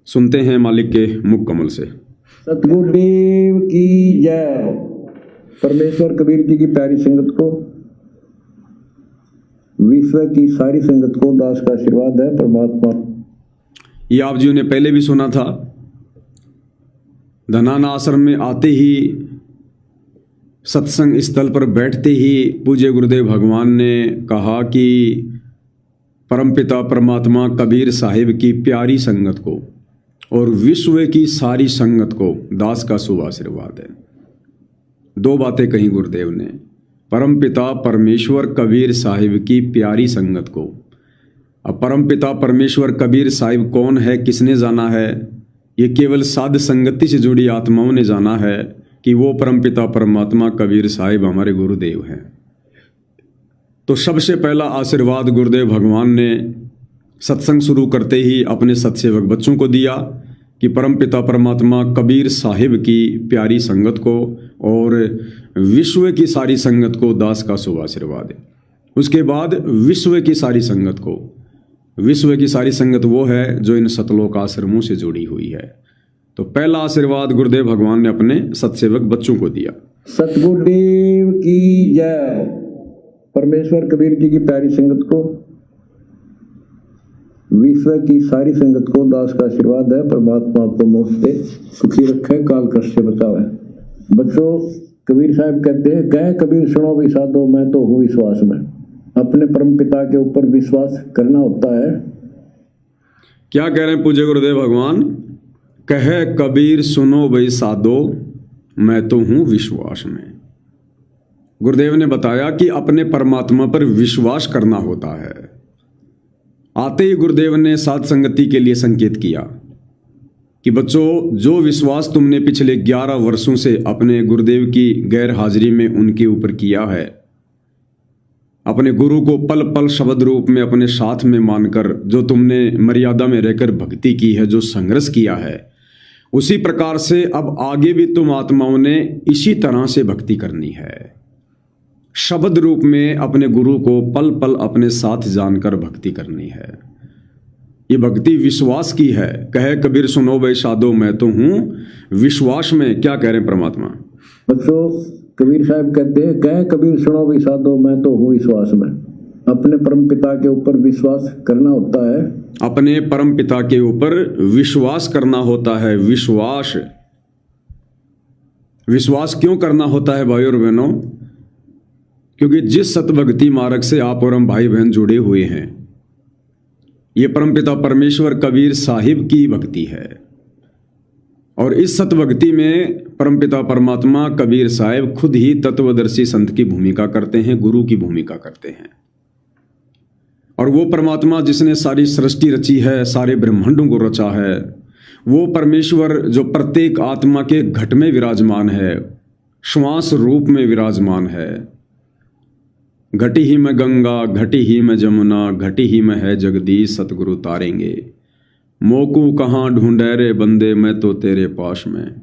सुनते हैं मालिक के मुख कमल से। सतगुरुदेव की जय। परमेश्वर कबीर जी की प्यारी संगत को, विश्व की सारी संगत को दास का आशीर्वाद है। परमात्मा, ये आप जी ने पहले भी सुना था। धनाना आश्रम में आते ही, सत्संग स्थल पर बैठते ही पूज्य गुरुदेव भगवान ने कहा कि परमपिता परमात्मा कबीर साहिब की प्यारी संगत को और विश्व की सारी संगत को दास का शुभ आशीर्वाद है। दो बातें कही गुरुदेव ने, परमपिता परमेश्वर कबीर साहिब की प्यारी संगत को। अब परमपिता परमेश्वर कबीर साहिब कौन है, किसने जाना है? ये केवल साध संगति से जुड़ी आत्माओं ने जाना है कि वो परमपिता परमात्मा कबीर साहिब हमारे गुरुदेव हैं। तो सबसे पहला आशीर्वाद गुरुदेव भगवान ने सत्संग शुरू करते ही अपने सत्सेवक बच्चों को दिया कि परमपिता परमात्मा कबीर साहिब की प्यारी संगत को और विश्व की सारी संगत को दास का शुभ आशीर्वाद है। उसके बाद विश्व की सारी संगत को, विश्व की सारी संगत वो है जो इन सतलोक आश्रमों से जुड़ी हुई है। तो पहला आशीर्वाद गुरुदेव भगवान ने अपने सत्सेवक बच्चों को दिया। सतगुरुदेव की जय। परमेश्वर कबीर जी की प्यारी संगत को, विश्व की सारी संगत को दास का आशीर्वाद है। परमात्मा आपको मुफ्त से सुखी रखे, काल कष्ट से बचावे। बच्चों, कबीर साहब कहते हैं, कहे कबीर सुनो भी साधो, मैं तो हूँ विश्वास में। अपने परम पिता के ऊपर विश्वास करना होता है। क्या कह रहे हैं पूज्य गुरुदेव भगवान? कहे कबीर सुनो भाई साधो, मैं तो हूं विश्वास में। गुरुदेव ने बताया कि अपने परमात्मा पर विश्वास करना होता है। आते ही गुरुदेव ने साध संगति के लिए संकेत किया कि बच्चों, जो विश्वास तुमने पिछले 11 वर्षों से अपने गुरुदेव की गैर हाजिरी में उनके ऊपर किया है, अपने गुरु को पल पल शब्द रूप में अपने साथ में मानकर जो तुमने मर्यादा में रहकर भक्ति की है, जो संघर्ष किया है, उसी प्रकार से अब आगे भी तुम आत्माओं ने इसी तरह से भक्ति करनी है। शब्द रूप में अपने गुरु को पल पल अपने साथ जानकर भक्ति करनी है। ये भक्ति विश्वास की है। कहे कबीर सुनो भाई साधो, मैं तो हूं विश्वास में। क्या कह रहे हैं परमात्मा? बच्चों, कबीर साहब कहते हैं, कहे कबीर सुनो भी साधो, मैं तो हूँ विश्वास में। अपने परम पिता के ऊपर विश्वास करना होता है। अपने परम पिता के ऊपर विश्वास करना होता है। विश्वास, विश्वास क्यों करना होता है भाई और बहनों? क्योंकि जिस सतभक्ति मार्ग से आप और हम भाई बहन जुड़े हुए हैं, ये परमपिता परमेश्वर कबीर साहिब की भक्ति है। और इस सतभक्ति में परमपिता परमात्मा कबीर साहिब खुद ही तत्वदर्शी संत की भूमिका करते हैं, गुरु की भूमिका करते हैं। और वो परमात्मा जिसने सारी सृष्टि रची है, सारे ब्रह्मांडों को रचा है, वो परमेश्वर जो प्रत्येक आत्मा के घट में विराजमान है, श्वास रूप में विराजमान है। घटी ही में गंगा, घटी ही में जमुना, घटी ही में है जगदीश, सतगुरु तारेंगे। मोकू कहाँ ढूंढे रे बंदे, मैं तो तेरे पास में।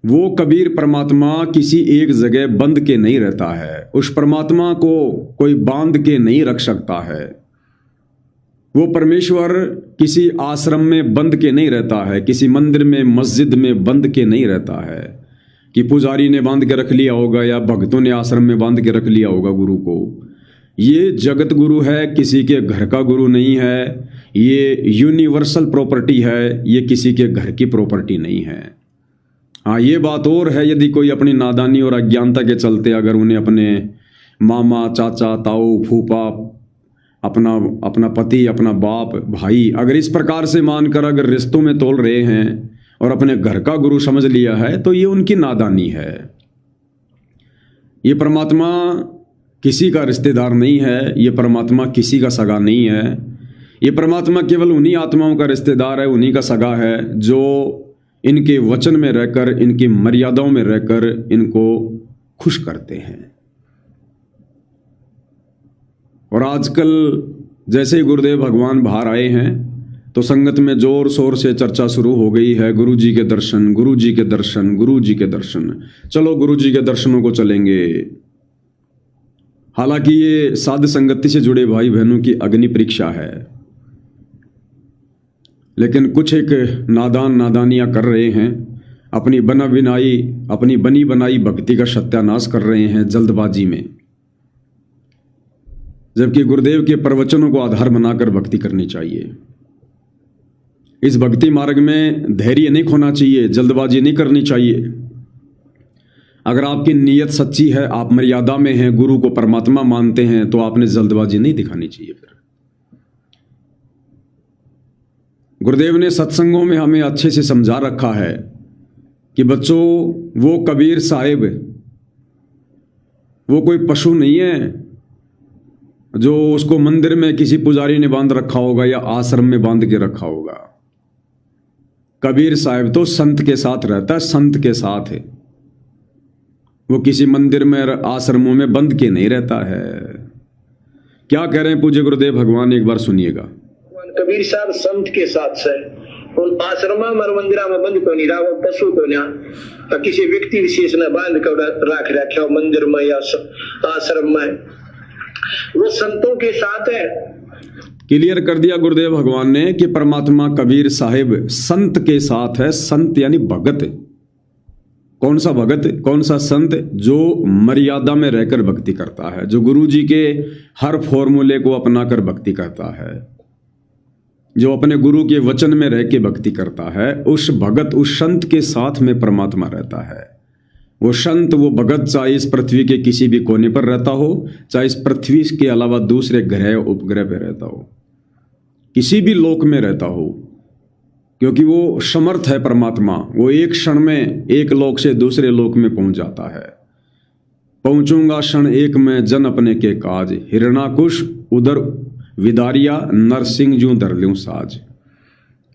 वो कबीर परमात्मा किसी एक जगह बंद के नहीं रहता है। उस परमात्मा को कोई बांध के नहीं रख सकता है। वो परमेश्वर किसी आश्रम में बंद के नहीं रहता है, किसी मंदिर में मस्जिद में बंद के नहीं रहता है कि पुजारी ने बांध के रख लिया होगा या भक्तों ने आश्रम में बांध के रख लिया होगा गुरु को। ये जगत गुरु है, किसी के घर का गुरु नहीं है। ये यूनिवर्सल प्रॉपर्टी है, ये किसी के घर की प्रॉपर्टी नहीं है। हाँ, ये बात और है, यदि कोई अपनी नादानी और अज्ञानता के चलते अगर उन्हें अपने मामा, चाचा, ताऊ, फूफा, अपना पति, अपना बाप, भाई अगर इस प्रकार से मानकर अगर रिश्तों में तोल रहे हैं और अपने घर का गुरु समझ लिया है, तो ये उनकी नादानी है। ये परमात्मा किसी का रिश्तेदार नहीं है, ये परमात्मा किसी का सगा नहीं है। ये परमात्मा केवल उन्हीं आत्माओं का रिश्तेदार है, उन्हीं का सगा है जो इनके वचन में रहकर, इनकी मर्यादाओं में रहकर इनको खुश करते हैं। और आजकल जैसे ही गुरुदेव भगवान बाहर आए हैं तो संगत में जोर शोर से चर्चा शुरू हो गई है, गुरु जी के दर्शन, गुरु जी के दर्शन, गुरु जी के दर्शन। चलो गुरु जी के दर्शनों को चलेंगे। हालांकि ये साध संगति से जुड़े भाई बहनों की अग्नि परीक्षा है। लेकिन कुछ एक नादानियाँ कर रहे हैं, अपनी बनी बनाई भक्ति का सत्यानाश कर रहे हैं जल्दबाजी में, जबकि गुरुदेव के प्रवचनों को आधार बनाकर भक्ति करनी चाहिए। इस भक्ति मार्ग में धैर्य नहीं खोना चाहिए, जल्दबाजी नहीं करनी चाहिए। अगर आपकी नीयत सच्ची है, आप मर्यादा में हैं, गुरु को परमात्मा मानते हैं, तो आपने जल्दबाजी नहीं दिखानी चाहिए। फिर गुरुदेव ने सत्संगों में हमें अच्छे से समझा रखा है कि बच्चों, वो कबीर साहिब वो कोई पशु नहीं है जो उसको मंदिर में किसी पुजारी ने बांध रखा होगा या आश्रम में बांध के रखा होगा। कबीर साहिब तो संत के साथ रहता है, संत के साथ है। वो किसी मंदिर में आश्रमों में बंद के नहीं रहता है। क्या कह रहे हैं पूज्य गुरुदेव भगवान, एक बार सुनिएगा। कबीर साहब संत के साथ से उन आश्रमा और मंदिरा में बंद को नहीं रहा, वो पशु को ना किसी व्यक्ति विशेष ने बांध कर रख रखा मंदिर में या आश्रम में, वो संतों के साथ है। क्लियर कर दिया गुरुदेव भगवान ने कि परमात्मा कबीर साहिब संत के साथ है। संत यानी भगत। कौन सा भगत, कौन सा संत? जो मर्यादा में रहकर भक्ति करता है, जो गुरु जी के हर फॉर्मूले को अपनाकर भक्ति करता है, जो अपने गुरु के वचन में रह के भक्ति करता है, उस भगत, उस संत के साथ में परमात्मा रहता है। वो संत, वो भगत चाहे इस पृथ्वी के किसी भी कोने पर रहता हो, चाहे इस पृथ्वी के अलावा दूसरे ग्रह उपग्रह पर रहता हो, किसी भी लोक में रहता हो, क्योंकि वो समर्थ है परमात्मा। वो एक क्षण में एक लोक से दूसरे लोक में पहुंच जाता है। पहुंचूंगा क्षण एक में जन अपने के काज, हिरणाकुश उधर विदारिया, नरसिंह जूं धर लूं साज।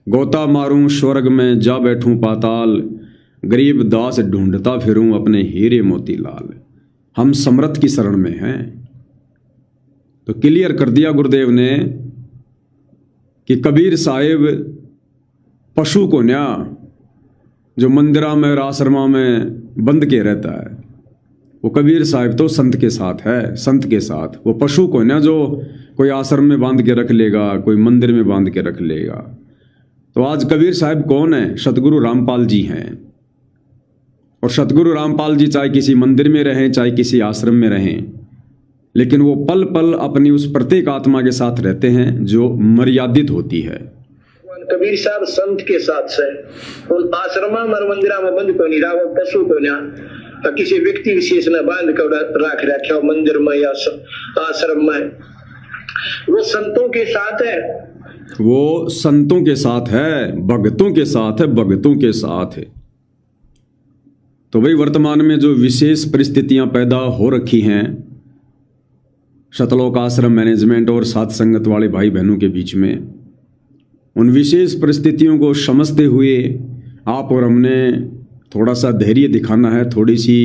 गोता मारूं स्वर्ग में जा बैठूं पाताल, गरीब दास ढूंढता फिरूं अपने हीरे मोती लाल। हम समर्थ की शरण में हैं। तो क्लियर कर दिया गुरुदेव ने कि कबीर साहिब पशु को न्या जो मंदिरा में और आश्रमा में बंद के रहता है, वो कबीर साहिब तो संत के साथ है, संत के साथ। वो पशु को न्या जो कोई आश्रम में बांध के रख लेगा, कोई मंदिर में बांध के रख लेगा। तो आज कबीर साहिब कौन है? सतगुरु रामपाल जी हैं। और सतगुरु रामपाल जी चाहे किसी मंदिर में रहें, चाहे किसी आश्रम में रहें, लेकिन वो पल पल अपनी उस प्रत्येक आत्मा के साथ रहते हैं जो मर्यादित होती है। कबीर साहब संत के साथ से उन आश्रमा और मंदिरा में बंद को नहीं रहा, वो पशु को ना किसी व्यक्ति विशेष ने बांध कर रख रखा मंदिर में या आश्रम में, वो संतों के साथ है। वो संतों के साथ है, भक्तों के साथ है, भक्तों के साथ है। तो भाई वर्तमान में जो विशेष परिस्थितियां पैदा हो रखी हैं शतलोक आश्रम मैनेजमेंट और साथ संगत वाले भाई बहनों के बीच में, उन विशेष परिस्थितियों को समझते हुए आप और हमने थोड़ा सा धैर्य दिखाना है, थोड़ी सी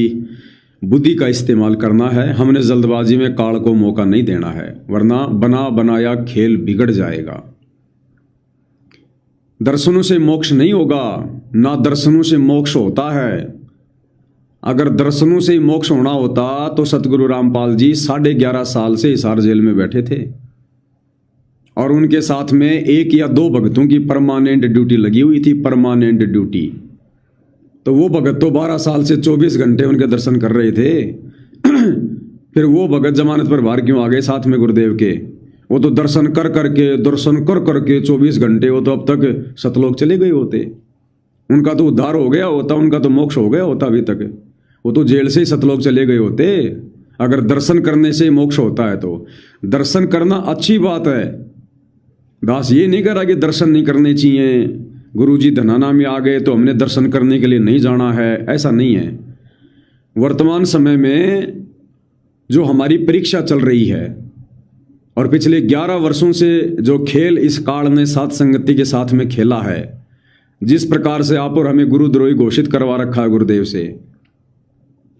बुद्धि का इस्तेमाल करना है। हमने जल्दबाजी में काल को मौका नहीं देना है, वरना बना बनाया खेल बिगड़ जाएगा। दर्शनों से मोक्ष नहीं होगा, ना दर्शनों से मोक्ष होता है। अगर दर्शनों से ही मोक्ष होना होता तो सतगुरु रामपाल जी 11.5 साल से हिसार जेल में बैठे थे और उनके साथ में 1 या 2 भगतों की परमानेंट ड्यूटी लगी हुई थी, परमानेंट ड्यूटी। तो वो भगत तो 12 साल से 24 घंटे उनके दर्शन कर रहे थे। फिर वो भगत जमानत पर बाहर क्यों आ गए साथ में गुरुदेव के? वो तो दर्शन कर करके 24 घंटे वो तो अब तक सतलोक चले गए होते। उनका तो उद्धार हो गया होता, उनका तो मोक्ष हो गया होता अभी तक। वो तो जेल से ही सतलोक चले गए होते। अगर दर्शन करने से मोक्ष होता है तो दर्शन करना अच्छी बात है। दास ये नहीं कह रहा कि दर्शन नहीं करने चाहिए, गुरुजी धनाना में आ गए तो हमने दर्शन करने के लिए नहीं जाना है, ऐसा नहीं है। वर्तमान समय में जो हमारी परीक्षा चल रही है और पिछले 11 वर्षों से जो खेल इस काल ने साथ संगति के साथ में खेला है, जिस प्रकार से आप और हमें गुरुद्रोही घोषित करवा रखा है गुरुदेव से,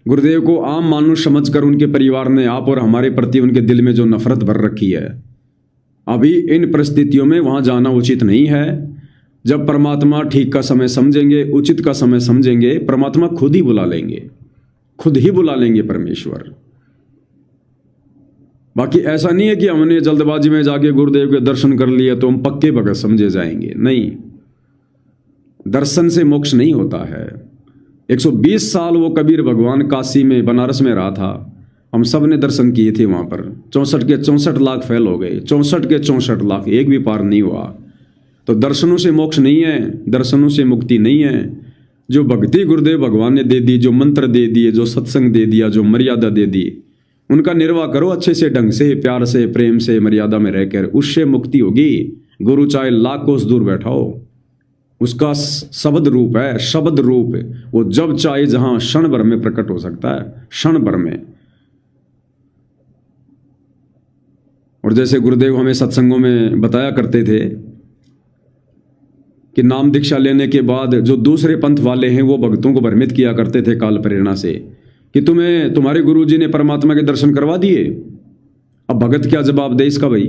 गुरुदेव को आम मानुष समझकर उनके परिवार ने आप और हमारे प्रति उनके दिल में जो नफरत भर रखी है, अभी इन परिस्थितियों में वहां जाना उचित नहीं है। जब परमात्मा ठीक का समय समझेंगे, उचित का समय समझेंगे, परमात्मा खुद ही बुला लेंगे, खुद ही बुला लेंगे परमेश्वर। बाकी ऐसा नहीं है कि हमने जल्दबाजी में जाके गुरुदेव के दर्शन कर लिए तो हम पक्के भगत समझे जाएंगे, नहीं। दर्शन से मोक्ष नहीं होता है। 120 साल वो कबीर भगवान काशी में बनारस में रहा था, हम सब ने दर्शन किए थे वहाँ पर। 64 के 64 लाख फेल हो गए, 64 के 64 लाख, एक भी पार नहीं हुआ। तो दर्शनों से मोक्ष नहीं है, दर्शनों से मुक्ति नहीं है। जो भक्ति गुरुदेव भगवान ने दे दी, जो मंत्र दे दिए, जो सत्संग दे दिया, जो मर्यादा दे दी, उनका निर्वाह करो अच्छे से, ढंग से, प्यार से, प्रेम से, मर्यादा में रहकर, उससे मुक्ति होगी। गुरु चाहे लाख कोस दूर बैठा हो, उसका शब्द रूप है, शब्द रूप, वो जब चाहे जहां क्षण भर में प्रकट हो सकता है, क्षण भर में। और जैसे गुरुदेव हमें सत्संगों में बताया करते थे कि नाम दीक्षा लेने के बाद जो दूसरे पंथ वाले हैं वो भक्तों को भ्रमित किया करते थे काल प्रेरणा से कि तुम्हारे गुरुजी ने परमात्मा के दर्शन करवा दिए। अब भगत क्या जवाब दे इसका भाई?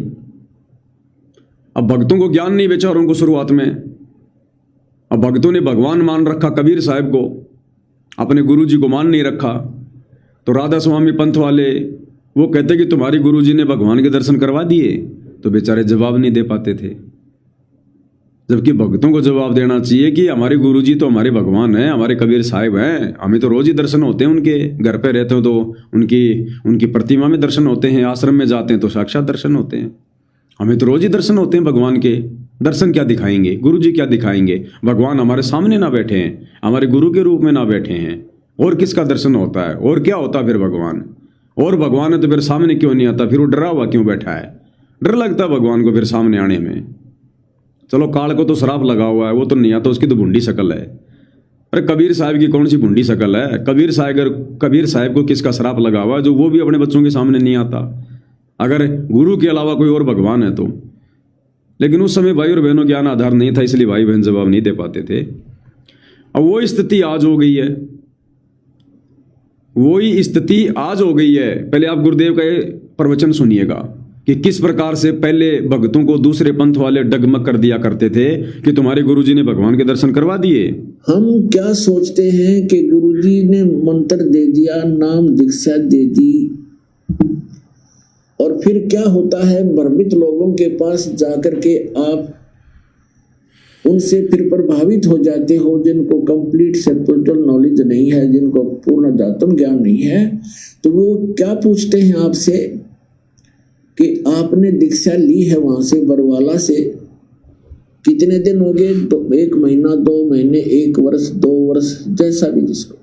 अब भक्तों को ज्ञान नहीं बेचारों को शुरुआत में। अब भक्तों ने भगवान मान रखा कबीर साहब को, अपने गुरुजी को मान नहीं रखा। तो राधा स्वामी पंथ वाले वो कहते कि तुम्हारे गुरुजी ने भगवान के दर्शन करवा दिए, तो बेचारे जवाब नहीं दे पाते थे। जबकि भक्तों को जवाब देना चाहिए कि हमारे गुरुजी तो हमारे भगवान हैं, हमारे कबीर साहिब हैं, हमें तो रोज ही दर्शन होते हैं उनके। घर पे रहते हो तो उनकी प्रतिमा में दर्शन होते हैं, आश्रम में जाते हैं तो साक्षात दर्शन होते हैं, हमें तो रोज ही दर्शन होते हैं भगवान के। दर्शन क्या दिखाएंगे? गुरुजी क्या दिखाएंगे? भगवान हमारे सामने ना बैठे हैं, हमारे गुरु के रूप में ना बैठे हैं, और किसका दर्शन होता है? और क्या होता फिर भगवान? और भगवान है तो फिर सामने क्यों नहीं आता? फिर वो डरा हुआ क्यों बैठा है? डर लगता भगवान को फिर सामने आने में। चलो काल को तो श्राप लगा हुआ है, वो तो नहीं आता, उसकी तो भुंडी शक्ल है। अरे कबीर साहब की कौन सी भुंडी शक्ल है? कबीर साहब को किसका श्राप लगा हुआ है जो वो भी अपने बच्चों के सामने नहीं आता, अगर गुरु के अलावा कोई और भगवान है तो। लेकिन उस समय भाई और बहनों ज्ञान आधार नहीं था, इसलिए भाई बहन जवाब नहीं दे पाते थे। अब वो स्थिति आज हो गई है, वही स्थिति आज हो गई है। पहले आप गुरुदेव का प्रवचन सुनिएगा कि किस प्रकार से पहले भक्तों को दूसरे पंथ वाले डगमग कर दिया करते थे कि तुम्हारे गुरुजी ने भगवान के दर्शन करवा दिए। हम क्या सोचते हैं कि गुरुजी ने मंत्र दे दिया, नाम दीक्षा दे दी, और फिर क्या होता है, भ्रमित लोगों के पास जाकर के आप उनसे फिर प्रभावित हो जाते हो, जिनको कंप्लीट स्पिरिचुअल नॉलेज नहीं है, जिनको पूर्ण अध्यात्म ज्ञान नहीं है। तो वो क्या पूछते हैं आपसे कि आपने दीक्षा ली है वहां से, बरवाला से, कितने दिन हो गए? तो 1 महीना, 2 महीने, 1 वर्ष, 2 वर्ष, जैसा भी जिसको।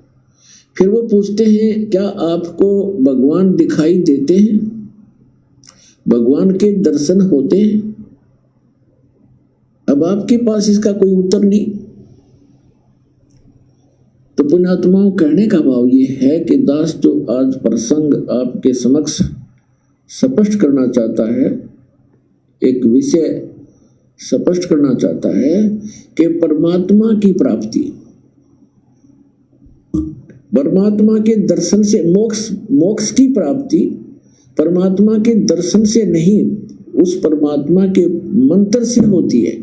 फिर वो पूछते हैं क्या आपको भगवान दिखाई देते हैं, भगवान के दर्शन होते हैं? अब आपके पास इसका कोई उत्तर नहीं। तो पुण्यात्माओं, कहने का भाव ये है कि दास जो आज प्रसंग आपके समक्ष स्पष्ट करना चाहता है, एक विषय स्पष्ट करना चाहता है कि परमात्मा की प्राप्ति, परमात्मा के दर्शन से, मोक्ष की प्राप्ति परमात्मा के दर्शन से नहीं, उस परमात्मा के मंत्र से होती है।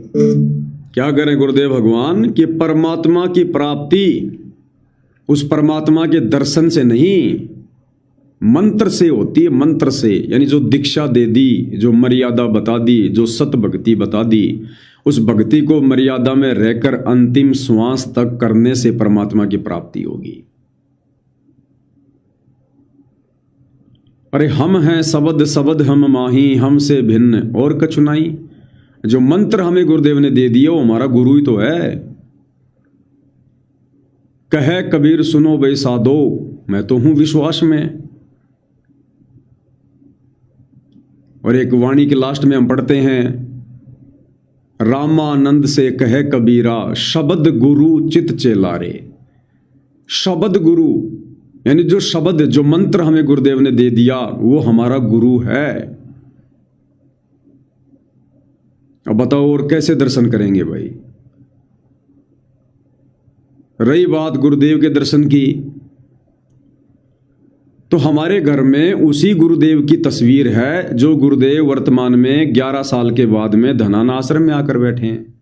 क्या करें गुरुदेव भगवान कि परमात्मा की प्राप्ति उस परमात्मा के दर्शन से नहीं, मंत्र से होती है। मंत्र से, यानी जो दीक्षा दे दी, जो मर्यादा बता दी, जो सत भक्ति बता दी, उस भक्ति को मर्यादा में रहकर अंतिम श्वास तक करने से परमात्मा की प्राप्ति होगी। अरे हम हैं शब्द शब्द हम माही, हमसे भिन्न और कछु नहीं। जो मंत्र हमें गुरुदेव ने दे दिया वो हमारा गुरु ही तो है। कहे कबीर सुनो बे साधो, मैं तो हूं विश्वास में। और एक वाणी के लास्ट में हम पढ़ते हैं, रामानंद से कहे कबीरा, शब्द गुरु चित चेलारे। शब्द गुरु यानी जो शब्द, जो मंत्र हमें गुरुदेव ने दे दिया वो हमारा गुरु है। अब बताओ और कैसे दर्शन करेंगे भाई? रही बात गुरुदेव के दर्शन की, तो हमारे घर में उसी गुरुदेव की तस्वीर है जो गुरुदेव वर्तमान में 11 साल के बाद में धनाना आश्रम में आकर बैठे हैं।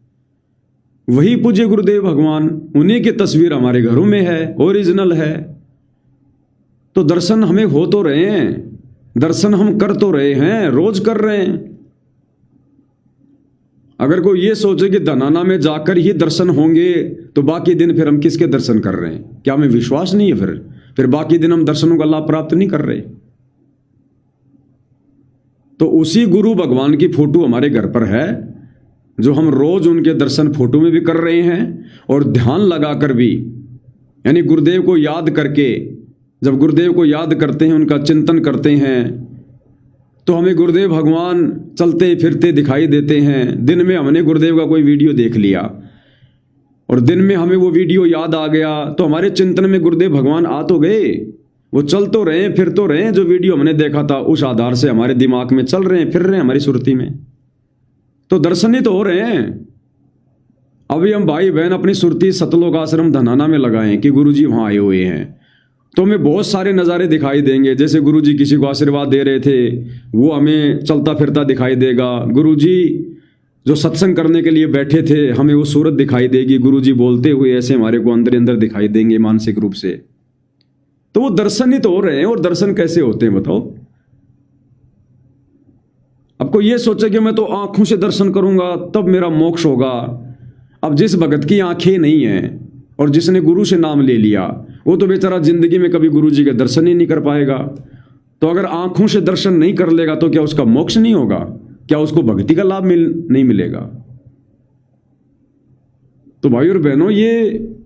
वही पूज्य गुरुदेव भगवान, उन्हीं की तस्वीर हमारे घरों में है, ओरिजिनल है। तो दर्शन हमें हो तो रहे हैं, दर्शन हम कर तो रहे हैं, रोज कर रहे हैं। अगर कोई ये सोचे कि धनाना में जाकर ही दर्शन होंगे तो बाकी दिन फिर हम किसके दर्शन कर रहे हैं? क्या हमें विश्वास नहीं है? फिर बाकी दिन हम दर्शनों का लाभ प्राप्त नहीं कर रहे। तो उसी गुरु भगवान की फोटो हमारे घर पर है, जो हम रोज उनके दर्शन फोटो में भी कर रहे हैं और ध्यान लगाकर भी, यानी गुरुदेव को याद करके, जब गुरुदेव को याद करते हैं, उनका चिंतन करते हैं, तो हमें गुरुदेव भगवान चलते फिरते दिखाई देते हैं। दिन में हमने गुरुदेव का कोई वीडियो देख लिया और दिन में हमें वो वीडियो याद आ गया, तो हमारे चिंतन में गुरुदेव भगवान आ तो गए, वो चल तो रहे, फिर तो रहे। जो वीडियो हमने देखा था उस आधार से हमारे दिमाग में चल रहे हैं, फिर रहे हैं हमारी सुरती में, तो दर्शन ही तो हो रहे हैं। अभी हम भाई बहन अपनी सुरती सतलोक आश्रम धनाना में लगाएं कि गुरुजी वहां आए हुए हैं, तो हमें बहुत सारे नज़ारे दिखाई देंगे। जैसे गुरुजी किसी को आशीर्वाद दे रहे थे, वो हमें चलता फिरता दिखाई देगा। गुरुजी जो सत्संग करने के लिए बैठे थे, हमें वो सूरत दिखाई देगी। गुरुजी बोलते हुए ऐसे हमारे को अंदर अंदर दिखाई देंगे मानसिक रूप से। तो वो दर्शन ही तो हो रहे हैं। और दर्शन कैसे होते हैं बताओ? आपको ये सोचे कि मैं तो आंखों से दर्शन करूंगा तब मेरा मोक्ष होगा। अब जिस भगत की आंखें नहीं है और जिसने गुरु से नाम ले लिया, वो तो बेचारा जिंदगी में कभी गुरु जी के दर्शन ही नहीं कर पाएगा। तो अगर आंखों से दर्शन नहीं कर लेगा तो क्या उसका मोक्ष नहीं होगा? क्या उसको भक्ति का लाभ नहीं मिलेगा? तो भाई और बहनों, ये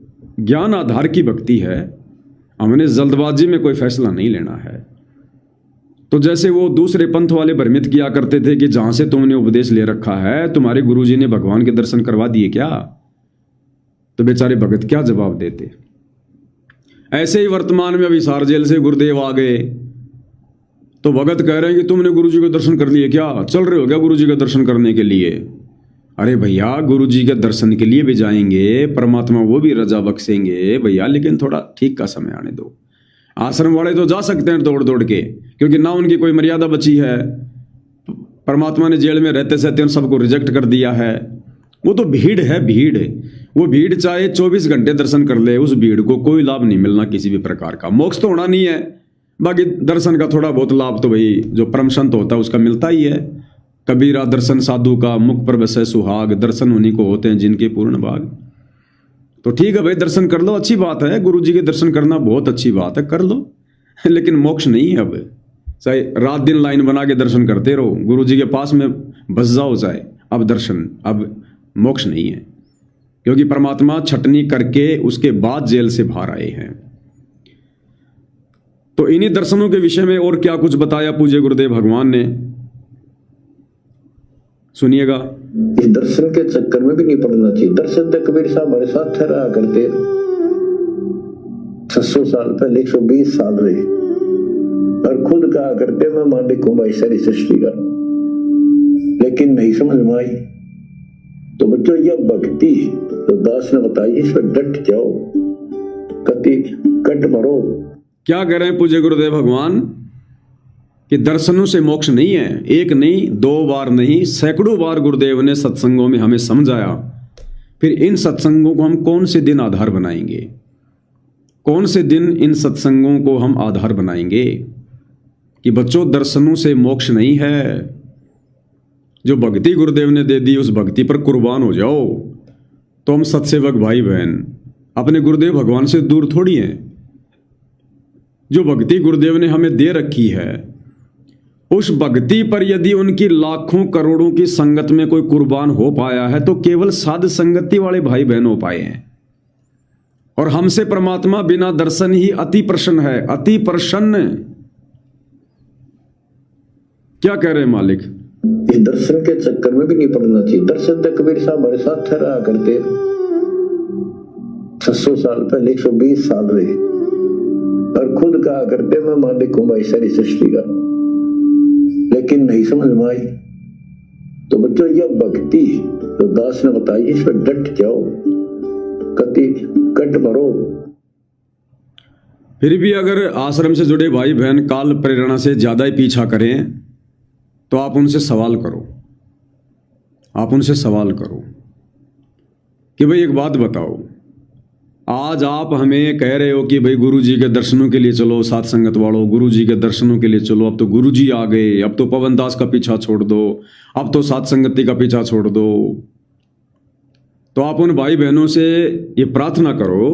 ज्ञान आधार की भक्ति है। हमने जल्दबाजी में कोई फैसला नहीं लेना है। तो जैसे वो दूसरे पंथ वाले भ्रमित किया करते थे कि जहां से तुमने उपदेश ले रखा है, तुम्हारे गुरुजी ने भगवान के दर्शन करवा दिए क्या? तो बेचारे भगत क्या जवाब देते? ऐसे ही वर्तमान में अभी हिसार जेल से गुरुदेव आ गए, तो भगत कह रहे हैं कि तुमने गुरुजी के दर्शन कर लिए क्या? चल रहे हो क्या गुरुजी के दर्शन करने के लिए? अरे भैया, गुरुजी के दर्शन के लिए भी जाएंगे, परमात्मा वो भी रजा बख्शेंगे भैया, लेकिन थोड़ा ठीक का समय आने दो। आश्रम वाले तो जा सकते हैं दौड़ दौड़ के, क्योंकि ना उनकी कोई मर्यादा बची है। परमात्मा ने जेल में रहते सहते उन सबको रिजेक्ट कर दिया है। वो तो भीड़ है, भीड़। वो भीड़ चाहे 24 घंटे दर्शन कर ले, उस भीड़ को कोई लाभ नहीं मिलना किसी भी प्रकार का। मोक्ष तो होना नहीं है, बाकी दर्शन का थोड़ा बहुत लाभ तो भाई जो परम संत होता है उसका मिलता ही है। कबीरा दर्शन साधु का, मुख पर बसे सुहाग, दर्शन उन्हीं को होते हैं जिनके पूर्ण भाग। तो ठीक है भाई, दर्शन कर लो, अच्छी बात है। गुरु जी के दर्शन करना बहुत अच्छी बात है, कर लो, लेकिन मोक्ष नहीं है। अब चाहे रात दिन लाइन बना के दर्शन करते रहो, गुरु जी के पास में बस जाओ, चाहे अब दर्शन, अब मोक्ष नहीं है, क्योंकि परमात्मा छटनी करके उसके बाद जेल से बाहर आए हैं। तो इन्हीं दर्शनों के विषय में और क्या कुछ बताया पूज्य गुरुदेव भगवान ने, सुनिएगा। इस दर्शन के चक्कर में भी नहीं पड़ना चाहिए। दर्शन तक कबीर साहब हमारे साथ ठहरा करते 600 साल पहले, 120 साल रहे, और खुद कहा करते मैं मालिक हूं भाई सारी सृष्टि का, लेकिन नहीं समझ में आई। तो बच्चों, यह भक्ति तो दास ने बताई, इस पर डट जाओ, कति कट मरो। क्या कह रहे हैं पूज्य गुरुदेव भगवान कि दर्शनों से मोक्ष नहीं है। एक नहीं, 2 बार नहीं, सैकड़ों बार गुरुदेव ने सत्संगों में हमें समझाया। फिर इन सत्संगों को हम कौन से दिन आधार बनाएंगे? कौन से दिन इन सत्संगों को हम आधार बनाएंगे कि बच्चों दर्शनों से मोक्ष नहीं है। जो भक्ति गुरुदेव ने दे दी उस भक्ति पर कुर्बान हो जाओ। तो हम सत्सेवक भाई बहन अपने गुरुदेव भगवान से दूर थोड़ी हैं। जो भक्ति गुरुदेव ने हमें दे रखी है, उस भक्ति पर यदि उनकी लाखों करोड़ों की संगत में कोई कुर्बान हो पाया है, तो केवल साध संगति वाले भाई बहन हो पाए हैं। और हमसे परमात्मा बिना दर्शन ही अति प्रसन्न है, अति प्रसन्न। क्या कह रहे हैं मालिक? इस दर्शन के चक्कर में भी नहीं पड़ना चाहिए। दर्शन तक कबीर साहब हमारे साथ ठहरा करते 600 साल पहले, 120 साल रहे, और खुद कहा करते मैं मालिक हूं भाई सारी सृष्टि का, लेकिन नहीं समझ में आई। तो बच्चों, यह भक्ति तो दास ने बताई, इस पर डट जाओ, कति कट मरो। फिर भी अगर आश्रम से जुड़े भाई बहन काल प्रेरणा से ज्यादा ही पीछा करें, तो आप उनसे सवाल करो, आप उनसे सवाल करो कि भाई एक बात बताओ, आज आप हमें कह रहे हो कि भाई गुरुजी के दर्शनों के लिए चलो, साथ संगत वालों, गुरुजी के दर्शनों के लिए चलो, अब तो गुरुजी आ गए, अब तो पवन दास का पीछा छोड़ दो, अब तो साथ संगति का पीछा छोड़ दो। तो आप उन भाई बहनों से ये प्रार्थना करो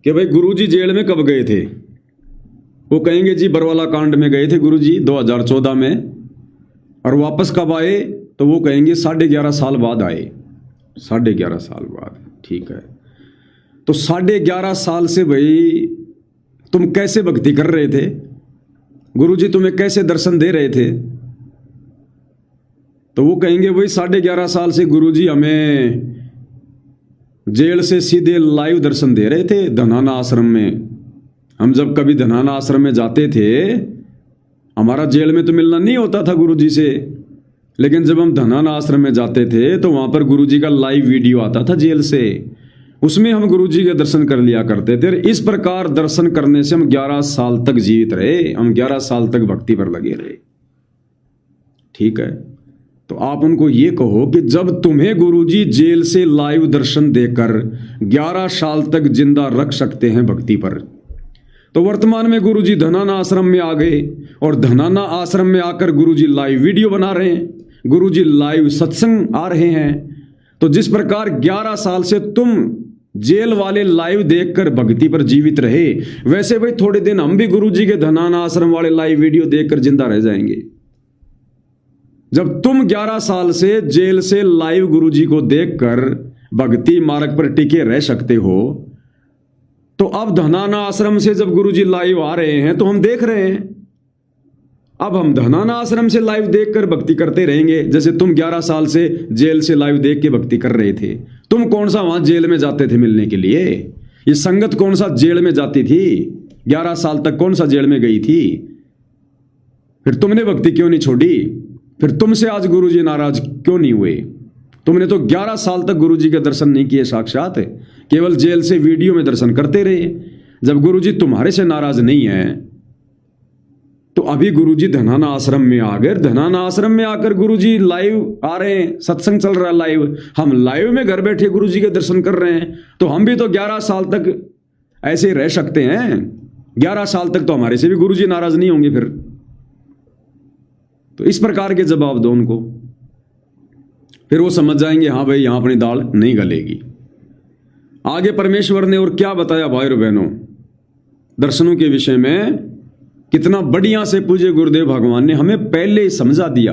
कि भाई गुरुजी जेल में कब गए थे। वो कहेंगे जी बरवाला कांड में गए थे गुरुजी 2014 में, और वापस कब आए, तो वो कहेंगे 11.5 साल बाद आए। 11.5 साल बाद, ठीक है। तो 11.5 साल से भाई तुम कैसे भक्ति कर रहे थे, गुरुजी तुम्हें कैसे दर्शन दे रहे थे। तो वो कहेंगे भाई 11.5 साल से गुरुजी हमें जेल से सीधे लाइव दर्शन दे रहे थे धनाना आश्रम में। हम जब कभी धनाना आश्रम में जाते थे, हमारा जेल में तो मिलना नहीं होता था गुरुजी से, लेकिन जब हम धनाना आश्रम में जाते थे तो वहां पर गुरुजी का लाइव वीडियो आता था जेल से, उसमें हम गुरुजी के दर्शन कर लिया करते थे। इस प्रकार दर्शन करने से हम 11 साल तक जीवित रहे, हम 11 साल तक भक्ति पर लगे रहे, ठीक है। तो आप उनको ये कहो कि जब तुम्हें गुरुजी जेल से लाइव दर्शन देकर 11 साल तक जिंदा रख सकते हैं भक्ति पर, तो वर्तमान में गुरुजी धनाना आश्रम में आ गए, और धनाना आश्रम में आकर गुरुजी लाइव वीडियो बना रहे हैं, गुरुजी लाइव सत्संग आ रहे हैं। तो जिस प्रकार 11 साल से तुम जेल वाले लाइव देखकर भक्ति पर जीवित रहे, वैसे भाई थोड़े दिन हम भी गुरुजी के धनाना आश्रम वाले लाइव वीडियो देखकर जिंदा रह जाएंगे। जब तुम 11 साल से जेल से लाइव गुरुजी को देखकर भक्ति मार्ग पर टिके रह सकते हो, तो अब धनाना आश्रम से जब गुरुजी लाइव आ रहे हैं तो हम देख रहे हैं। अब हम धनाना आश्रम से लाइव देखकर भक्ति करते रहेंगे, जैसे तुम 11 साल से जेल से लाइव देख के भक्ति कर रहे थे। तुम कौन सा वहां जेल में जाते थे मिलने के लिए? ये संगत कौन सा जेल में जाती थी? 11 साल तक कौन सा जेल में गई थी? फिर तुमने भक्ति क्यों नहीं छोड़ी? फिर तुमसे आज गुरुजी नाराज क्यों नहीं हुए? तुमने तो 11 साल तक गुरुजी के दर्शन नहीं किए साक्षात, केवल जेल से वीडियो में दर्शन करते रहे। जब गुरुजी तुम्हारे से नाराज नहीं है, तो अभी गुरुजी धनाना आश्रम में आ गए। धनाना आश्रम में आकर गुरुजी लाइव आ रहे हैं, सत्संग चल रहा है लाइव, हम लाइव में घर बैठे गुरुजी के दर्शन कर रहे हैं। तो हम भी तो 11 साल तक ऐसे ही रह सकते हैं। 11 साल तक तो हमारे से भी गुरुजी नाराज नहीं होंगे फिर। तो इस प्रकार के जवाब दो उनको, फिर वो समझ जाएंगे हाँ भाई यहां अपनी दाल नहीं गलेगी। आगे परमेश्वर ने और क्या बताया भाई और बहनों, दर्शनों के विषय में कितना बढ़िया से पूज्य गुरुदेव भगवान ने हमें पहले ही समझा दिया।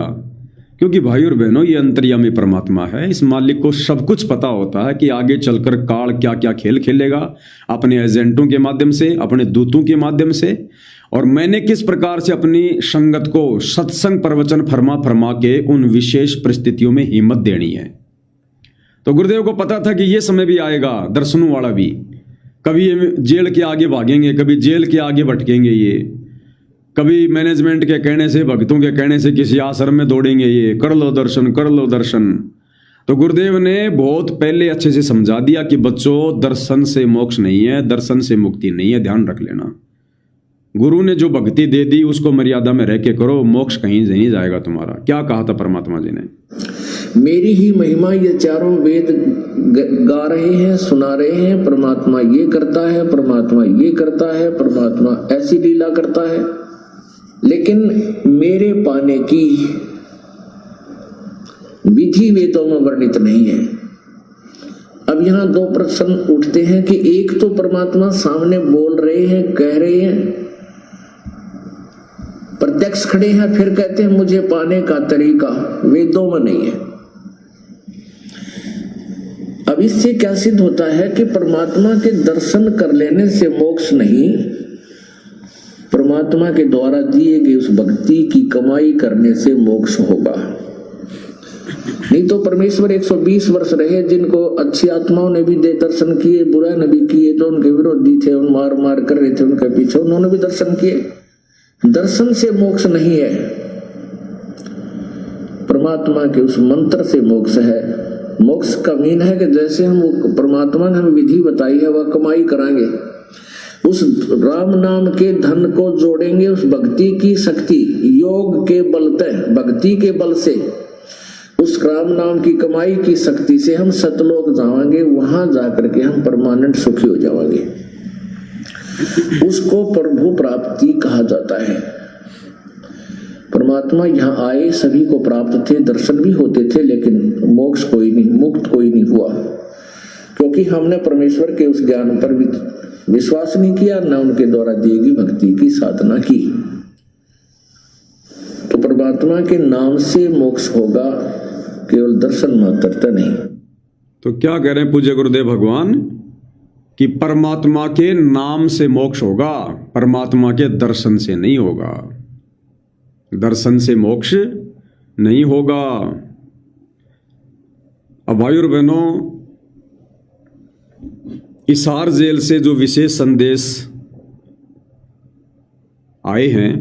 क्योंकि भाई और बहनों, ये अंतर्यामी परमात्मा है, इस मालिक को सब कुछ पता होता है कि आगे चलकर काल क्या क्या खेल खेलेगा, अपने एजेंटों के माध्यम से, अपने दूतों के माध्यम से, और मैंने किस प्रकार से अपनी संगत को सत्संग प्रवचन फरमा फरमा के उन विशेष परिस्थितियों में हिम्मत देनी है। तो गुरुदेव को पता था कि ये समय भी आएगा दर्शनों वाला भी, कभी ये जेल के आगे भागेंगे, कभी जेल के आगे भटकेंगे, ये कभी मैनेजमेंट के कहने से, भक्तों के कहने से किसी आश्रम में दौड़ेंगे, ये कर लो दर्शन, कर लो दर्शन। तो गुरुदेव ने बहुत पहले अच्छे से समझा दिया कि बच्चों, दर्शन से मोक्ष नहीं है, दर्शन से मुक्ति नहीं है, ध्यान रख लेना। गुरु ने जो भक्ति दे दी उसको मर्यादा में रह के करो, मोक्ष कहीं नहीं जाएगा तुम्हारा। क्या कहा था परमात्मा जी ने? मेरी ही महिमा ये चारों वेद गा रहे हैं, सुना रहे हैं। परमात्मा ये करता है, परमात्मा ये करता है, परमात्मा ऐसी लीला करता है, लेकिन मेरे पाने की विधि वेदों में वर्णित नहीं है। अब यहाँ दो प्रश्न उठते हैं कि एक तो परमात्मा सामने बोल रहे हैं, कह रहे हैं, प्रत्यक्ष खड़े हैं, फिर कहते हैं मुझे पाने का तरीका वेदों में नहीं है। अब इससे क्या सिद्ध होता है कि परमात्मा के दर्शन कर लेने से मोक्ष नहीं, परमात्मा के द्वारा दिए गए उस भक्ति की कमाई करने से मोक्ष होगा। नहीं तो परमेश्वर 120 वर्ष रहे, जिनको अच्छी आत्माओं ने भी दे दर्शन किए, बुरा ने भी किए, जो उनके विरोधी थे, उन मार मार कर रहे थे उनके पीछे, उन्होंने भी दर्शन किए। दर्शन से मोक्ष नहीं है, परमात्मा के उस मंत्र से मोक्ष है। मोक्ष का मीन है कि जैसे हम परमात्मा ने हमें विधि बताई है वह कमाई कराएंगे, उस राम नाम के धन को जोड़ेंगे, उस भक्ति की शक्ति योग के बल से, भक्ति के बल से उस राम नाम की कमाई की शक्ति से हम सतलोक जावांगे, वहां जाकर के हम परमानेंट सुखी हो जावांगे। उसको प्रभु प्राप्ति कहा जाता है। परमात्मा यहाँ आए, सभी को प्राप्त थे, दर्शन भी होते थे, लेकिन मोक्ष कोई नहीं, मुक्त कोई नहीं हुआ, क्योंकि हमने परमेश्वर के उस ज्ञान पर भी विश्वास नहीं किया, न उनके द्वारा दी गई भक्ति की साधना की। तो परमात्मा के नाम से मोक्ष होगा, केवल दर्शन मात्रता नहीं। तो क्या कह रहे हैं पूज्य गुरुदेव भगवान कि परमात्मा के नाम से मोक्ष होगा, परमात्मा के दर्शन से नहीं होगा। दर्शन से मोक्ष नहीं होगा। अब भाइयों और बहनों, हिसार जेल से जो विशेष संदेश आए हैं,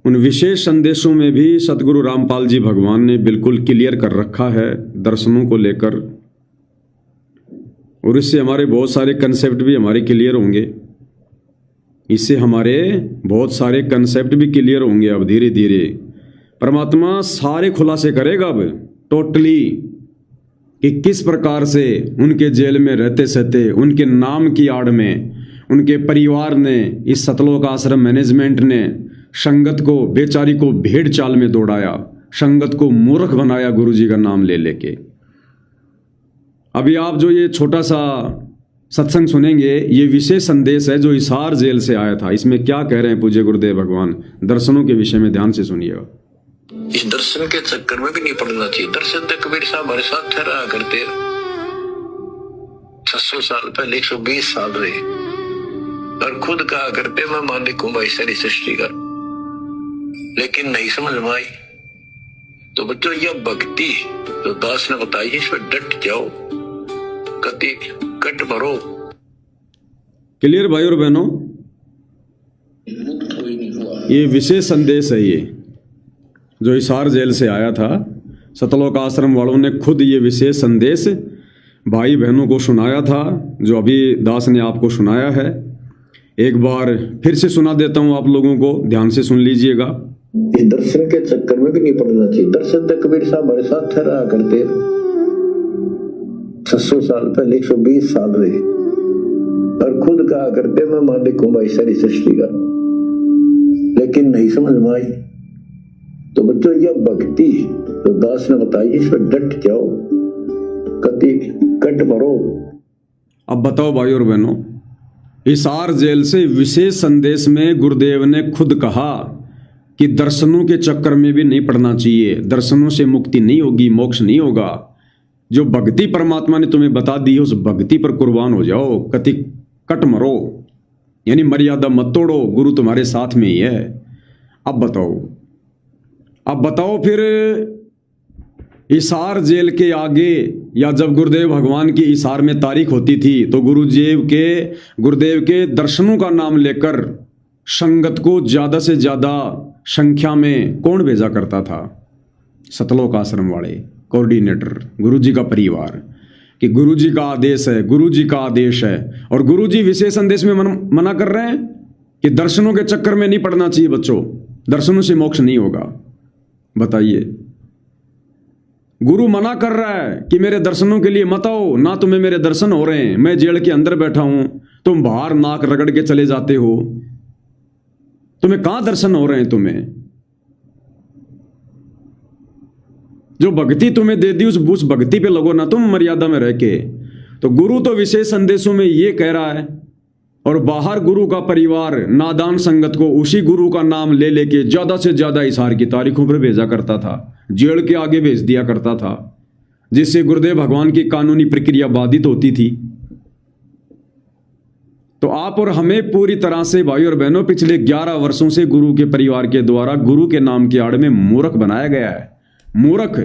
उन विशेष संदेशों में भी सतगुरु रामपाल जी भगवान ने बिल्कुल क्लियर कर रखा है दर्शनों को लेकर, और इससे हमारे बहुत सारे कंसेप्ट भी हमारे क्लियर होंगे। इससे हमारे बहुत सारे कंसेप्ट भी क्लियर होंगे। अब धीरे धीरे परमात्मा सारे खुलासे करेगा अब टोटली, कि किस प्रकार से उनके जेल में रहते सहते उनके नाम की आड़ में उनके परिवार ने, इस सतलोक आश्रम मैनेजमेंट ने संगत को, बेचारी को भेड़ चाल में दौड़ाया, संगत को मूर्ख बनाया गुरु जी का नाम ले लेके। अभी आप जो ये छोटा सा सत्संग सुनेंगे, ये विशेष संदेश है जो हिसार जेल से आया था। इसमें क्या कह रहे हैं पूज्य गुरुदेव भगवान, दर्शनों के विषय में ध्यान से सुनिएगा। इस दर्शन के चक्कर में भी नहीं पड़ना चाहिए। दर्शन तो कबीर साहब हमारे साथ ठहरा करते 600 साल पहले 120 साल रहे, और खुद कहा करते मैं मालिक हूं भाई सारी सृष्टि का, लेकिन नहीं समझ में आई। तो बच्चों, यह भक्ति जो दास ने बताई, इस पर डट जाओ, कति कट भरो। क्लियर भाई और बहनों, मुक्त कोई नहीं हुआ। ये विशेष संदेश है, ये जो हिसार जेल से आया था। सतलोक आश्रम वालों ने खुद ये विशेष संदेश भाई बहनों को सुनाया था, जो अभी दास ने आपको सुनाया है। एक बार फिर से सुना देता हूं आप लोगों को, ध्यान से सुन लीजिएगा। इस दर्शन के चक्कर में भी नहीं पड़ना चाहिए। दर्शन तो कबीर साहब हमारे साथ ठहरा करते 600 साल पहले 120 साल रहे, और खुद कहा करते मैं मालिक हूं भाई सारी सृष्टि का, लेकिन नहीं समझ में आई। तो बच्चों, यह भक्ति जो दास ने बताई, इस पर डट जाओ, कति कट भरो। अब बताओ भाई और बहनों, हिसार जेल से विशेष संदेश में गुरुदेव ने खुद कहा कि दर्शनों के चक्कर में भी नहीं पड़ना चाहिए, दर्शनों से मुक्ति नहीं होगी, मोक्ष नहीं होगा। जो भक्ति परमात्मा ने तुम्हें बता दी है, उस भक्ति पर कुर्बान हो जाओ, कति कट मरो, यानी मर्यादा मत तोड़ो, गुरु तुम्हारे साथ में ही है। अब बताओ फिर हिसार जेल के आगे, या जब गुरुदेव भगवान की हिसार में तारीख होती थी, तो गुरुदेव के दर्शनों का नाम लेकर संगत को ज्यादा से ज्यादा संख्या में कौन भेजा करता था? सतलोक आश्रम वाले कोऑर्डिनेटर, गुरुजी का परिवार, कि गुरुजी का आदेश है, गुरुजी का आदेश है। और गुरुजी विशेष संदेश में मना कर रहे हैं कि दर्शनों के चक्कर में नहीं पड़ना चाहिए बच्चों, दर्शनों से मोक्ष नहीं होगा। बताइए, गुरु मना कर रहा है कि मेरे दर्शनों के लिए मत आओ, ना तुम्हें मेरे दर्शन हो रहे हैं, मैं जेल के अंदर बैठा हूं, तुम बाहर नाक रगड़ के चले जाते हो, तुम्हें कहां दर्शन हो रहे हैं? तुम्हें जो भक्ति तुम्हें दे दी, उस भक्ति पे लगो ना तुम, मर्यादा में रह के। तो गुरु तो विशेष संदेशों में ये कह रहा है, और बाहर गुरु का परिवार नादान संगत को उसी गुरु का नाम ले लेके ज्यादा से ज्यादा हिसार की तारीखों पर भेजा करता था, जेल के आगे भेज दिया करता था, जिससे गुरुदेव भगवान की कानूनी प्रक्रिया बाधित होती थी। तो आप और हमें पूरी तरह से भाई और बहनों, पिछले 11 वर्षों से गुरु के परिवार के द्वारा गुरु के नाम की आड़ में मूर्ख बनाया गया है। मूर्ख,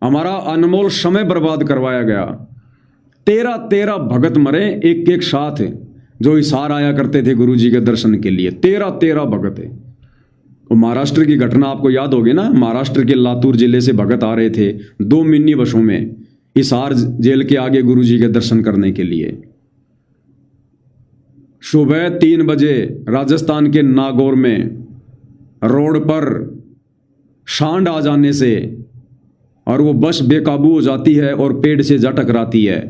हमारा अनमोल समय बर्बाद करवाया गया। 13 भगत मरे एक एक साथ, जो हिसार आया करते थे गुरु जी के दर्शन के लिए। 13 भगत है। और महाराष्ट्र की घटना आपको याद होगी ना, महाराष्ट्र के लातूर जिले से भगत आ रहे थे 2 मिनी बसों में हिसार जेल के आगे गुरु जी के दर्शन करने के लिए। सुबह 3 बजे राजस्थान के नागौर में रोड पर सांड आ जाने से, और वो बस बेकाबू हो जाती है और पेड़ से जा टकराती है।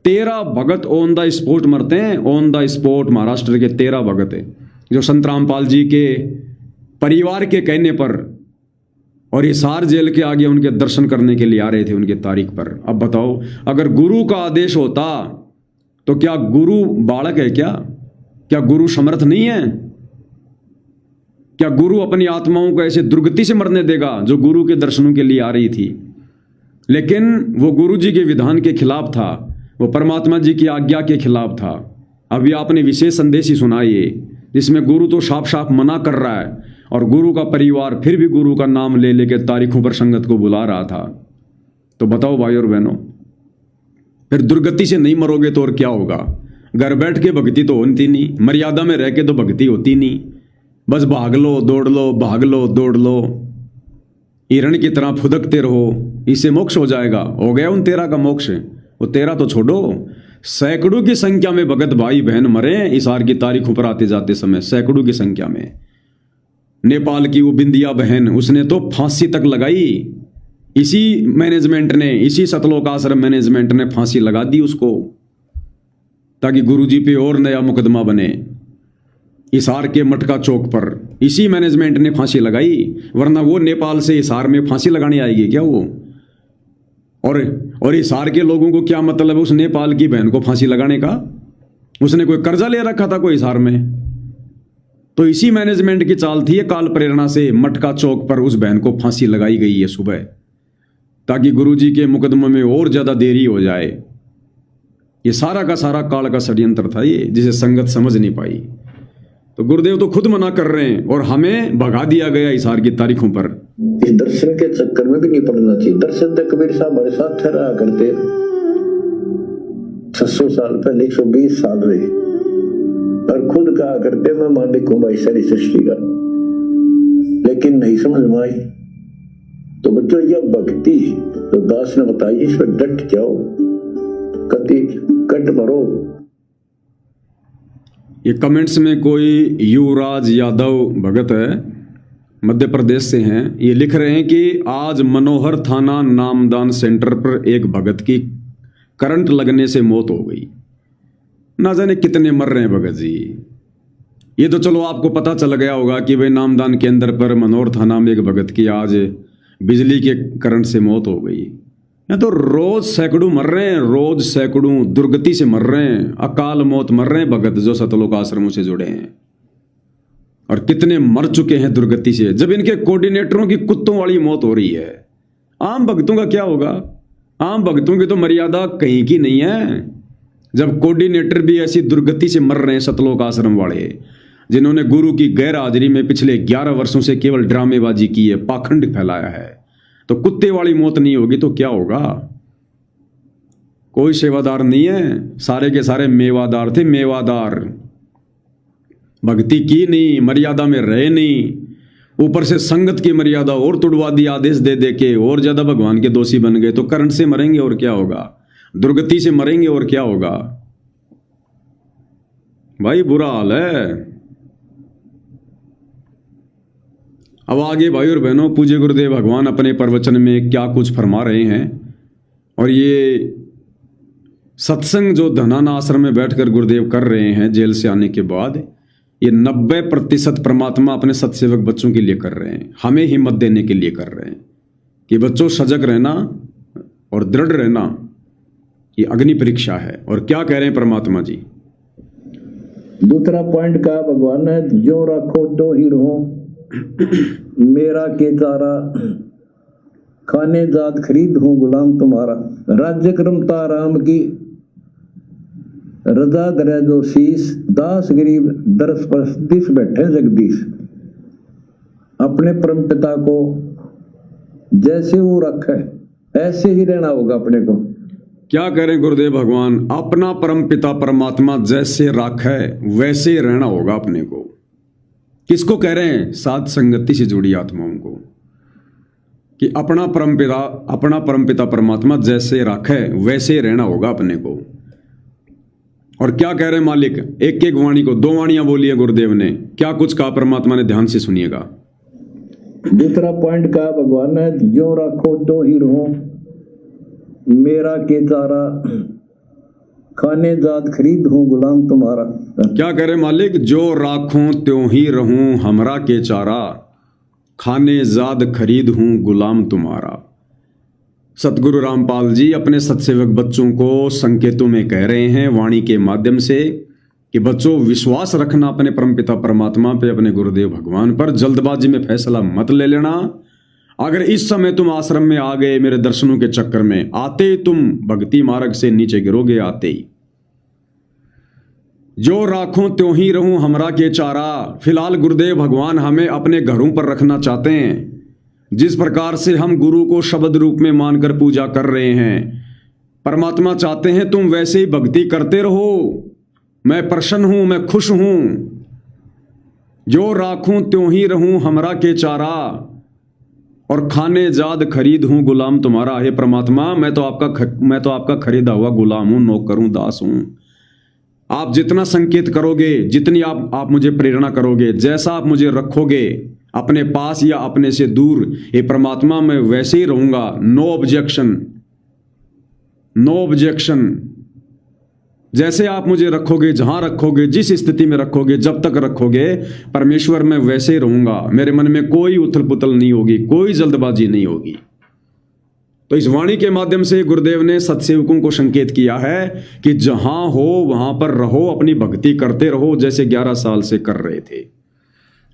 13 भगत ऑन द स्पॉट मरते हैं, ऑन द स्पॉट। महाराष्ट्र के 13 भगत है जो संत रामपाल जी के परिवार के कहने पर और हिसार जेल के आगे उनके दर्शन करने के लिए आ रहे थे उनकी तारीख पर। अब बताओ, अगर गुरु का आदेश होता तो क्या गुरु बालक है? क्या गुरु समर्थ नहीं है? क्या गुरु अपनी आत्माओं को ऐसे दुर्गति से मरने देगा जो गुरु के दर्शनों के लिए आ रही थी? लेकिन वो गुरु जी के विधान के खिलाफ था, वो परमात्मा जी की आज्ञा के खिलाफ था। अभी आपने विशेष संदेश ही सुनाई जिसमें गुरु तो साफ साफ मना कर रहा है और गुरु का परिवार फिर भी गुरु का नाम ले लेकर तारीखों पर संगत को बुला रहा था। तो बताओ भाई और बहनों, फिर दुर्गति से नहीं मरोगे तो और क्या होगा? घर बैठ के भक्ति तो होती नहीं, मर्यादा में रह के तो भक्ति होती नहीं। बस भाग लो दौड़ लो, भाग लो दौड़ लो, हिरण की तरह फुदकते रहो, इससे मोक्ष हो जाएगा। हो गया उन 13 का मोक्ष। वो 13 तो छोड़ो, सैकड़ों की संख्या में भगत भाई बहन मरे हिसार की तारीखों पर आते जाते समय, सैकड़ों की संख्या में। नेपाल की वो बिंदिया बहन, उसने तो फांसी तक लगाई। इसी मैनेजमेंट ने, इसी सतलोक आश्रम मैनेजमेंट ने फांसी लगा दी उसको, ताकि गुरुजी पे और नया मुकदमा बने। हिसार के मटका चौक पर इसी मैनेजमेंट ने फांसी लगाई, वरना वो नेपाल से हिसार में फांसी लगाने आएगी क्या वो? और हिसार के लोगों को क्या मतलब है उस नेपाल की बहन को फांसी लगाने का? उसने कोई कर्जा ले रखा था कोई हिसार में? तो इसी मैनेजमेंट की चाल थी, काल प्रेरणा से मटका चौक पर उस बहन को फांसी लगाई गई है सुबह, ताकि गुरुजी के मुकदमे में और ज्यादा देरी हो जाए। ये सारा का सारा काल का षड्यंत्र था ये, जिसे संगत समझ नहीं पाई। तो गुरुदेव तो खुद मना कर रहे हैं और हमें भगा दिया गया हिसार की तारीखों पर। इस दर्शन के चक्कर में भी नहीं पड़ना चाहिए। दर्शन तो कबीर साहब हमारे साथ ठहरा करते 600 साल पहले, 120 साल रहे, और खुद कहा करते मैं मालिक हूं भाई सारी सृष्टि का, लेकिन नहीं समझ में आई। तो बच्चों, यह भक्ति तो दास ने बताई, इस पर डट जाओ, कति कट भरो। ये कमेंट्स में कोई युवराज यादव भगत है, मध्य प्रदेश से हैं, ये लिख रहे हैं कि आज मनोहर थाना नामदान सेंटर पर एक भगत की करंट लगने से मौत हो गई। ना जाने कितने मर रहे हैं भगत जी। ये तो चलो आपको पता चल गया होगा कि भाई नामदान केंद्र पर मनोहर थाना में एक भगत की आज बिजली के करंट से मौत हो गई। या तो रोज सैकड़ों मर रहे हैं, रोज सैकड़ों दुर्गति से मर रहे हैं, अकाल मौत मर रहे हैं भगत जो सतलोक आश्रमों से जुड़े हैं। और कितने मर चुके हैं दुर्गति से, जब इनके कोऑर्डिनेटरों की कुत्तों वाली मौत हो रही है। आम भक्तों का क्या होगा? आम भक्तों की तो मर्यादा कहीं की नहीं है, जब कोऑर्डिनेटर भी ऐसी दुर्गति से मर रहे हैं। सतलोक आश्रम वाले जिन्होंने गुरु की गैर हाजिरी में पिछले 11 वर्षों से केवल ड्रामेबाजी की है, पाखंड फैलाया है, तो कुत्ते वाली मौत नहीं होगी तो क्या होगा? कोई सेवादार नहीं है, सारे के सारे मेवादार थे, मेवादार। भक्ति की नहीं, मर्यादा में रहे नहीं, ऊपर से संगत की मर्यादा और तुड़वा दी, आदेश दे दे के और ज्यादा भगवान के दोषी बन गए। तो करंट से मरेंगे और क्या होगा? दुर्गति से मरेंगे और क्या होगा? भाई बुरा हाल है। अब आगे भाई और बहनों, पूज्य गुरुदेव भगवान अपने प्रवचन में क्या कुछ फरमा रहे हैं। और ये सत्संग जो धनाना आश्रम में बैठकर गुरुदेव कर रहे हैं जेल से आने के बाद, ये 90% परमात्मा अपने सत्सेवक बच्चों के लिए कर रहे हैं, हमें हिम्मत देने के लिए कर रहे हैं कि बच्चों सजग रहना और दृढ़ रहना, ये अग्नि परीक्षा है। और क्या कह रहे हैं परमात्मा जी? दूसरा पॉइंट कहा भगवान ने, जो रखो तो ही रहो, मेरा के तारा, खाने जात खरीद हूं गुलाम तुम्हारा, राज्य क्रमता राम की, रजा धरे जो शीस, दास गरीब दरस पर दिस बैठे जगदीश। अपने परम पिता को जैसे वो रखे ऐसे ही रहना होगा अपने को। क्या करें गुरुदेव भगवान? अपना परम पिता परमात्मा जैसे राखे वैसे ही रहना होगा अपने को। किसको कह रहे हैं? साध संगति से जुड़ी आत्माओं को, कि अपना परम पिता परमात्मा जैसे राखे वैसे ही रहना होगा अपने को। और क्या कह रहे हैं मालिक? एक एक वाणी को 2 वाणियां बोली है गुरुदेव ने। क्या कुछ कहा परमात्मा ने? ध्यान से सुनिएगा। दूसरा पॉइंट कहा भगवान ने, जो रखो तो ही रहो, मेरा के चारा, खाने जात खरीद हूँ गुलाम तुम्हारा। क्या करे मालिक, जो राखूं त्यों ही रहूं हमरा के चारा, खाने जाद खरीद हूं गुलाम तुम्हारा। सतगुरु रामपाल जी अपने सत्सेवक बच्चों को संकेतों में कह रहे हैं वाणी के माध्यम से कि बच्चों, विश्वास रखना अपने परमपिता परमात्मा पे, अपने गुरुदेव भगवान पर। जल्दबाजी में फैसला मत ले लेना। अगर इस समय तुम आश्रम में आ गए मेरे दर्शनों के चक्कर में, आते ही तुम भक्ति मार्ग से नीचे गिरोगे। आते ही जो राखूं त्यों ही रहूं हमरा के चारा। फिलहाल गुरुदेव भगवान हमें अपने घरों पर रखना चाहते हैं। जिस प्रकार से हम गुरु को शब्द रूप में मानकर पूजा कर रहे हैं, परमात्मा चाहते हैं तुम वैसे ही भक्ति करते रहो। मैं प्रसन्न हूं, मैं खुश हूं। जो राखूं त्यों ही रहूं हमरा के चारा, और खाने जाद खरीद हूं गुलाम तुम्हारा। हे परमात्मा, मैं तो आपका खरीदा हुआ गुलाम हूं, नौकर हूं, दास हूं। आप जितना संकेत करोगे, जितनी आप मुझे प्रेरणा करोगे, जैसा आप मुझे रखोगे अपने पास या अपने से दूर, हे परमात्मा मैं वैसे ही रहूंगा। No objection, no objection. जैसे आप मुझे रखोगे, जहां रखोगे, जिस स्थिति में रखोगे, जब तक रखोगे परमेश्वर, मैं वैसे ही रहूंगा। मेरे मन में कोई उथल पुथल नहीं होगी, कोई जल्दबाजी नहीं होगी। तो इस वाणी के माध्यम से गुरुदेव ने सत्सेवकों को संकेत किया है कि जहां हो वहां पर रहो, अपनी भक्ति करते रहो जैसे 11 साल से कर रहे थे।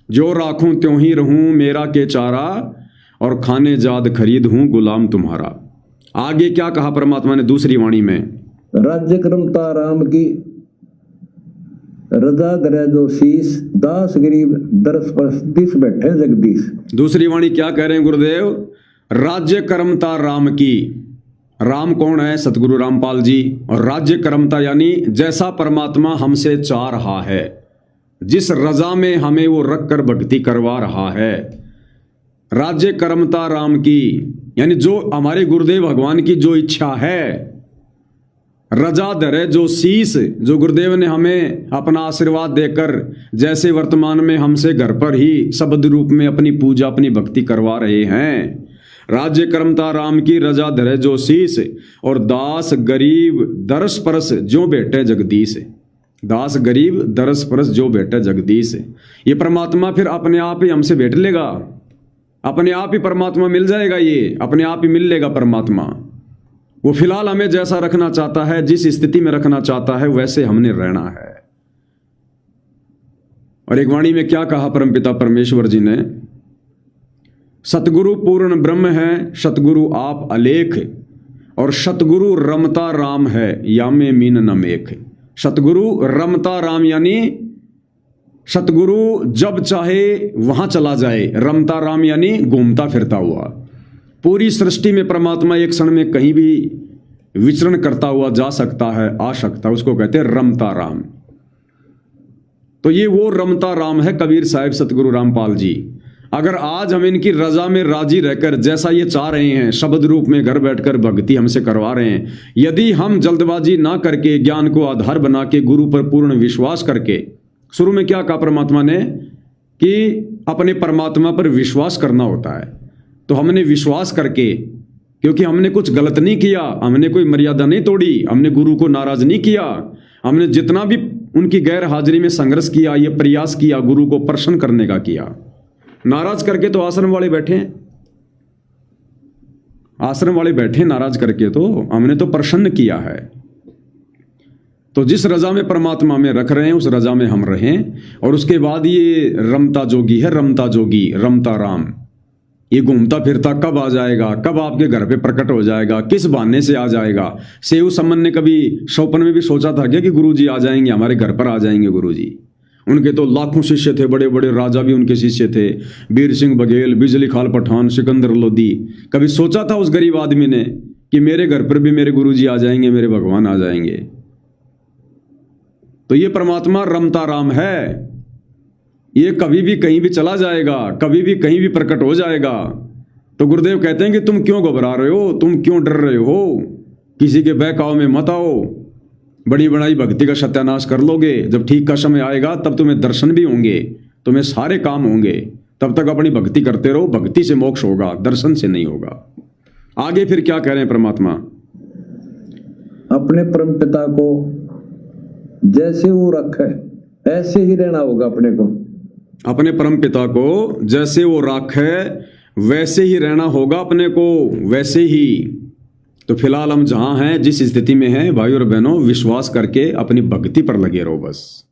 जो राखूं त्यों ही रहूं मेरा के चारा, और खाने जाद खरीद हूं गुलाम तुम्हारा। आगे क्या कहा परमात्मा ने दूसरी वाणी में, राज्य क्रमता राम की, रजा धरे जो शीस, दास गरीब दरस परस, दिस बैठे जगदीश। दूसरी वाणी क्या कह रहे हैं गुरुदेव, राज्य कर्मता राम की। राम कौन है? सतगुरु रामपाल जी। और राज्य कर्मता यानी जैसा परमात्मा हमसे चाह रहा है, जिस रजा में हमें वो रख कर भक्ति करवा रहा है। राज्य कर्मता राम की यानी जो हमारे गुरुदेव भगवान की जो इच्छा है। रजा धरे जो शीस, जो गुरुदेव ने हमें अपना आशीर्वाद देकर जैसे वर्तमान में हमसे घर पर ही शब्द रूप में अपनी पूजा, अपनी भक्ति करवा रहे हैं। राज्य कर्मता राम की, रजा धरे जो शीस, और दास गरीब दरस परस जो बैठे जगदीश। दास गरीब दरस परस जो बैठे जगदीश। ये परमात्मा फिर अपने आप ही हमसे बैठ लेगा, अपने आप ही परमात्मा मिल जाएगा, ये अपने आप ही मिल लेगा परमात्मा। वो फिलहाल हमें जैसा रखना चाहता है, जिस स्थिति में रखना चाहता है, वैसे हमने रहना है। और एक वाणी में क्या कहा परमपिता परमेश्वर जी ने, सतगुरु पूर्ण ब्रह्म है, सतगुरु आप अलेख, और सतगुरु रमता राम है, यामे मीन न मेख। सतगुरु रमता राम यानी सतगुरु जब चाहे वहां चला जाए, रमता राम यानी घूमता फिरता हुआ। पूरी सृष्टि में परमात्मा एक क्षण में कहीं भी विचरण करता हुआ जा सकता है, आ सकता है, उसको कहते हैं रमता राम। तो ये वो रमता राम है कबीर साहिब सतगुरु रामपाल जी। अगर आज हम इनकी रजा में राजी रहकर जैसा ये चाह रहे हैं, शब्द रूप में घर बैठकर भक्ति हमसे करवा रहे हैं, यदि हम जल्दबाजी ना करके ज्ञान को आधार बना के गुरु पर पूर्ण विश्वास करके, शुरू में क्या कहा परमात्मा ने कि अपने परमात्मा पर विश्वास करना होता है। तो हमने विश्वास करके, क्योंकि हमने कुछ गलत नहीं किया, हमने कोई मर्यादा नहीं तोड़ी, हमने गुरु को नाराज नहीं किया, हमने जितना भी उनकी गैर हाजिरी में संघर्ष किया, ये प्रयास किया गुरु को प्रसन्न करने का किया। नाराज करके तो आश्रम वाले बैठे हैं, आश्रम वाले बैठे नाराज करके, तो हमने तो प्रसन्न किया है। तो जिस रजा में परमात्मा में रख रहे हैं उस रजा में हम रहें। और उसके बाद ये रमता जोगी है, रमता जोगी, रमता राम, ये घूमता फिरता कब आ जाएगा, कब आपके घर पे प्रकट हो जाएगा, किस बहाने से आ जाएगा। सेव समन ने कभी स्वप्न में भी सोचा था क्या कि गुरुजी आ जाएंगे, हमारे घर पर आ जाएंगे गुरुजी। उनके तो लाखों शिष्य थे, बड़े बड़े राजा भी उनके शिष्य थे, वीर सिंह बघेल, बिजली खाल पठान, सिकंदर लोदी। कभी सोचा था उस गरीब आदमी ने कि मेरे घर पर भी मेरे गुरुजी आ जाएंगे, मेरे भगवान आ जाएंगे। तो ये परमात्मा रमता राम है, ये कभी भी कहीं भी चला जाएगा, कभी भी कहीं भी प्रकट हो जाएगा। तो गुरुदेव कहते हैं कि तुम क्यों घबरा रहे हो, तुम क्यों डर रहे हो, किसी के बहकाव में मत आओ। बड़ी बड़ाई भक्ति का सत्यानाश कर लोगे, जब ठीक का समय आएगा तब तुम्हें दर्शन भी होंगे, तुम्हें सारे काम होंगे, तब तक अपनी भक्ति करते रहो, भक्ति से मोक्ष होगा, दर्शन से नहीं होगा। आगे फिर क्या कह रहे हैं परमात्मा? अपने परम पिता को जैसे वो रखे ऐसे ही रहना होगा अपने को। अपने परम पिता को जैसे वो राखे वैसे ही रहना होगा अपने को, वैसे ही। तो फिलहाल हम जहां हैं, जिस स्थिति में हैं, भाई और बहनों, विश्वास करके अपनी भक्ति पर लगे रहो बस।